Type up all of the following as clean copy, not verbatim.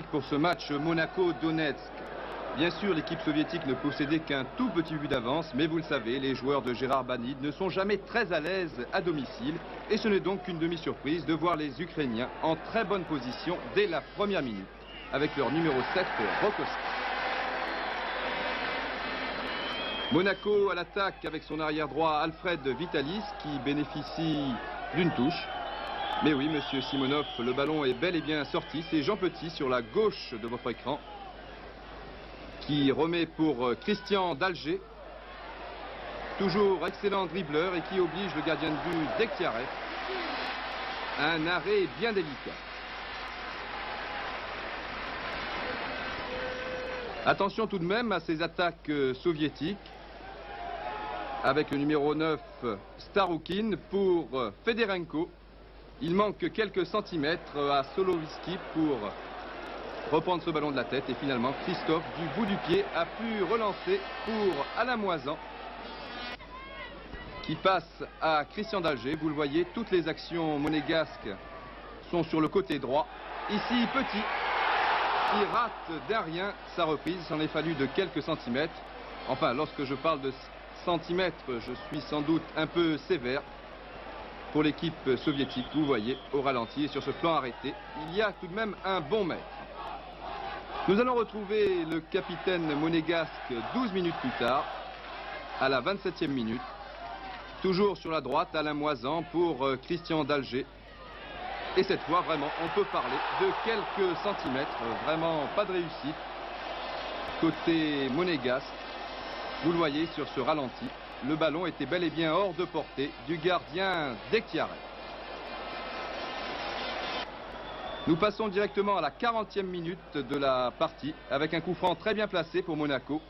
Pour ce match Monaco-Donetsk. Bien sûr, l'équipe soviétique ne possédait qu'un tout petit but d'avance, mais vous le savez, les joueurs de Gérard Banid ne sont jamais très à l'aise à domicile. Et ce n'est donc qu'une demi-surprise de voir les Ukrainiens en très bonne position dès la première minute, avec leur numéro 7, Rokoski. Monaco à l'attaque avec son arrière droit Alfred Vitalis qui bénéficie d'une touche. Mais oui, monsieur Simonov, le ballon est bel et bien sorti. C'est Jean Petit sur la gauche de votre écran qui remet pour Christian Dalger. Toujours excellent dribbleur et qui oblige le gardien de but Dektiarev à un arrêt bien délicat. Attention tout de même à ces attaques soviétiques avec le numéro 9 Staroukhin pour Fedorenko. Il manque quelques centimètres à Solovski pour reprendre ce ballon de la tête. Et finalement, Christophe, du bout du pied, a pu relancer pour Alain Moisan, qui passe à Christian Dalger. Vous le voyez, toutes les actions monégasques sont sur le côté droit. Ici, Petit, qui rate d'un rien sa reprise. Il s'en est fallu de quelques centimètres. Enfin, lorsque je parle de centimètres, je suis sans doute un peu sévère. Pour l'équipe soviétique, vous voyez, au ralenti et sur ce plan arrêté, il y a tout de même un bon mètre. Nous allons retrouver le capitaine monégasque 12 minutes plus tard, à la 27e minute. Toujours sur la droite, Alain Moisan pour Christian Dalger. Et cette fois, vraiment, on peut parler de quelques centimètres. Vraiment pas de réussite. Côté monégasque, vous le voyez sur ce ralenti. Le ballon était bel et bien hors de portée du gardien Dektiarev. Nous passons directement à la 40e minute de la partie avec un coup franc très bien placé pour Monaco.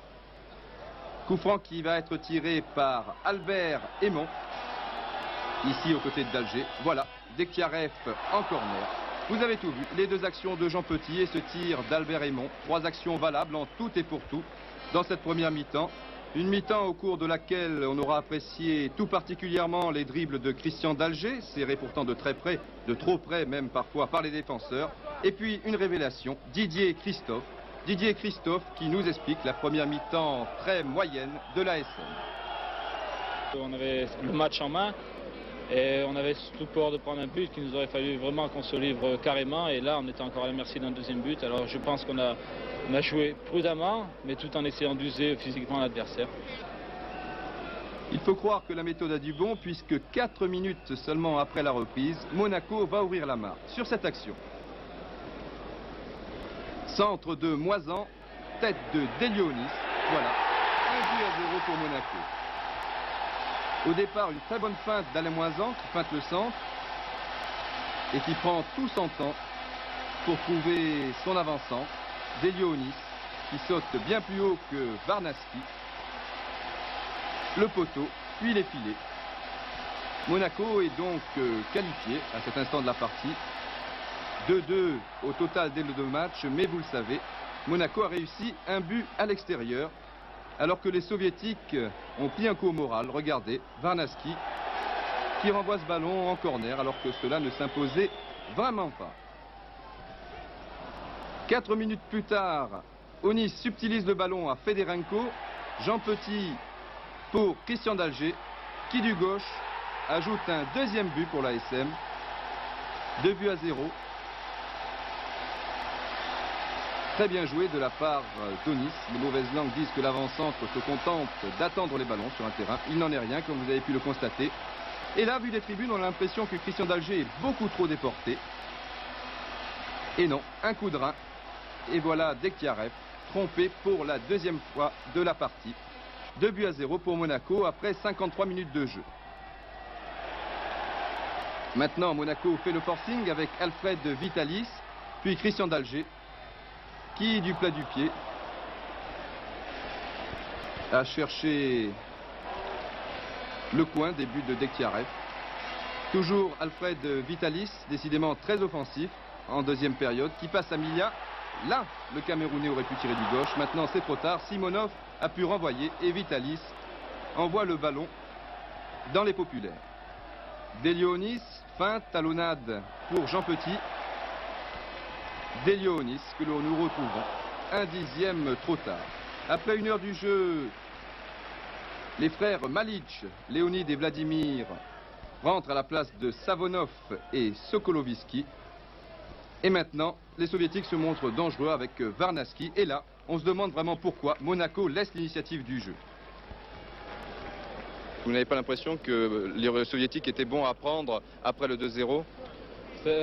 Coup franc qui va être tiré par Albert Aymon, ici aux côtés de Dalger. Voilà, Dektiarev en corner. Vous avez tout vu, les deux actions de Jean Petit et ce tir d'Albert Aymon. 3 actions valables en tout et pour tout dans cette première mi-temps. Une mi-temps au cours de laquelle on aura apprécié tout particulièrement les dribbles de Christian Dalger, serré pourtant de très près, de trop près même parfois par les défenseurs. Et puis une révélation, Didier Christophe. Didier Christophe qui nous explique la première mi-temps très moyenne de l'ASM. On avait le match en main et on avait surtout peur de prendre un but qu'il nous aurait fallu vraiment qu'on se livre carrément. Et là on était encore à la merci d'un deuxième but. Alors je pense qu'on a joué prudemment, mais tout en essayant d'user physiquement l'adversaire. Il faut croire que la méthode a du bon, puisque 4 minutes seulement après la reprise, Monaco va ouvrir la marque sur cette action. Centre de Moisan, tête de Delionis. Voilà, 1-0 pour Monaco. Au départ, une très bonne feinte d'Alain Moisan qui feinte le centre et qui prend tout son temps pour trouver son avant-centre. Delionis qui saute bien plus haut que Varnaski. Le poteau, puis les filets. Monaco est donc qualifié à cet instant de la partie. 2-2 au total dès le 2 matchs, mais vous le savez, Monaco a réussi un but à l'extérieur, alors que les Soviétiques ont pris un coup au moral. Regardez, Varnaski qui renvoie ce ballon en corner, alors que cela ne s'imposait vraiment pas. 4 minutes plus tard, Onis subtilise le ballon à Fedorenko. Jean Petit pour Christian Dalger, qui du gauche ajoute un deuxième but pour l'ASM. 2-0. Très bien joué de la part d'Onis. Les mauvaises langues disent que l'avant-centre se contente d'attendre les ballons sur un terrain. Il n'en est rien, comme vous avez pu le constater. Et là, vu des tribunes, on a l'impression que Christian Dalger est beaucoup trop déporté. Et non, un coup de rein. Et voilà Dektiarev trompé pour la deuxième fois de la partie. 2-0 pour Monaco après 53 minutes de jeu. Maintenant, Monaco fait le forcing avec Alfred Vitalis, puis Christian Dalger, qui du plat du pied a cherché le coin des buts de Dektiarev. Toujours Alfred Vitalis, décidément très offensif en deuxième période, qui passe à Milia. Là, le Camerounais aurait pu tirer du gauche. Maintenant, c'est trop tard. Simonov a pu renvoyer et Vitalis envoie le ballon dans les populaires. Delionis, feinte, talonnade pour Jean Petit. d'Elionis que nous retrouvons un dixième trop tard. Après 1 heure du jeu, les frères Malic, Leonid et Vladimir rentrent à la place de Savonov et Sokolovski. Et maintenant, les soviétiques se montrent dangereux avec Varnaski. Et là, on se demande vraiment pourquoi Monaco laisse l'initiative du jeu. Vous n'avez pas l'impression que les soviétiques étaient bons à prendre après le 2-0?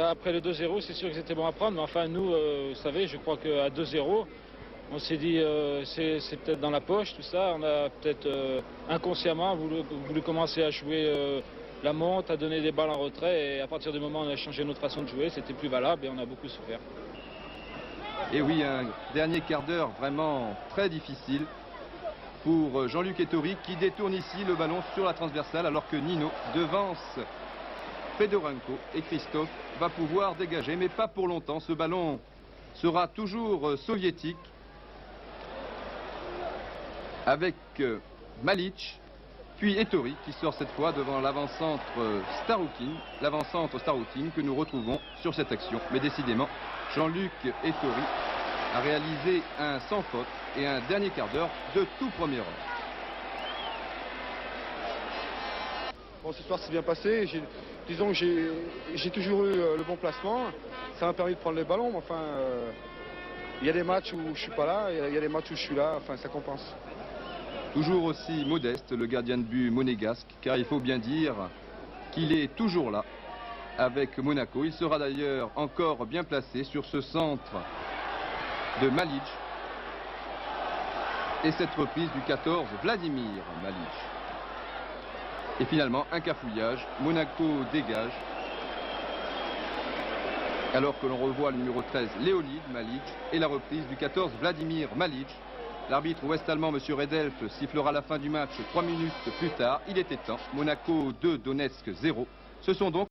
Après le 2-0, c'est sûr qu'ils étaient bons à prendre, mais enfin nous, vous savez, je crois qu'à 2-0, on s'est dit c'est peut-être dans la poche tout ça. On a peut-être inconsciemment voulu commencer à jouer la monte, à donner des balles en retrait, et à partir du moment où on a changé notre façon de jouer, c'était plus valable et on a beaucoup souffert. Et oui, un dernier quart d'heure vraiment très difficile pour Jean-Luc Ettori qui détourne ici le ballon sur la transversale alors que Nino devance Fedorenko et Christophe va pouvoir dégager, mais pas pour longtemps. Ce ballon sera toujours soviétique avec Malic, puis Ettori qui sort cette fois devant l'avant-centre Staroukine que nous retrouvons sur cette action. Mais décidément, Jean-Luc Ettori a réalisé un sans faute et un dernier quart d'heure de tout premier ordre. Bon, ce soir c'est bien passé. Disons que j'ai toujours eu le bon placement. Ça m'a permis de prendre les ballons, mais enfin, il y a des matchs où je suis pas là, il y a des matchs où je suis là, enfin ça compense. Toujours aussi modeste le gardien de but monégasque, car il faut bien dire qu'il est toujours là avec Monaco. Il sera d'ailleurs encore bien placé sur ce centre de Malic. Et cette reprise du 14, Vladimir Malic. Et finalement, un cafouillage, Monaco dégage. Alors que l'on revoit le numéro 13, Leonid Malic, et la reprise du 14, Vladimir Malic. L'arbitre ouest-allemand, M. Redelf, sifflera la fin du match 3 minutes plus tard. Il était temps. Monaco 2, Donetsk 0. Ce sont donc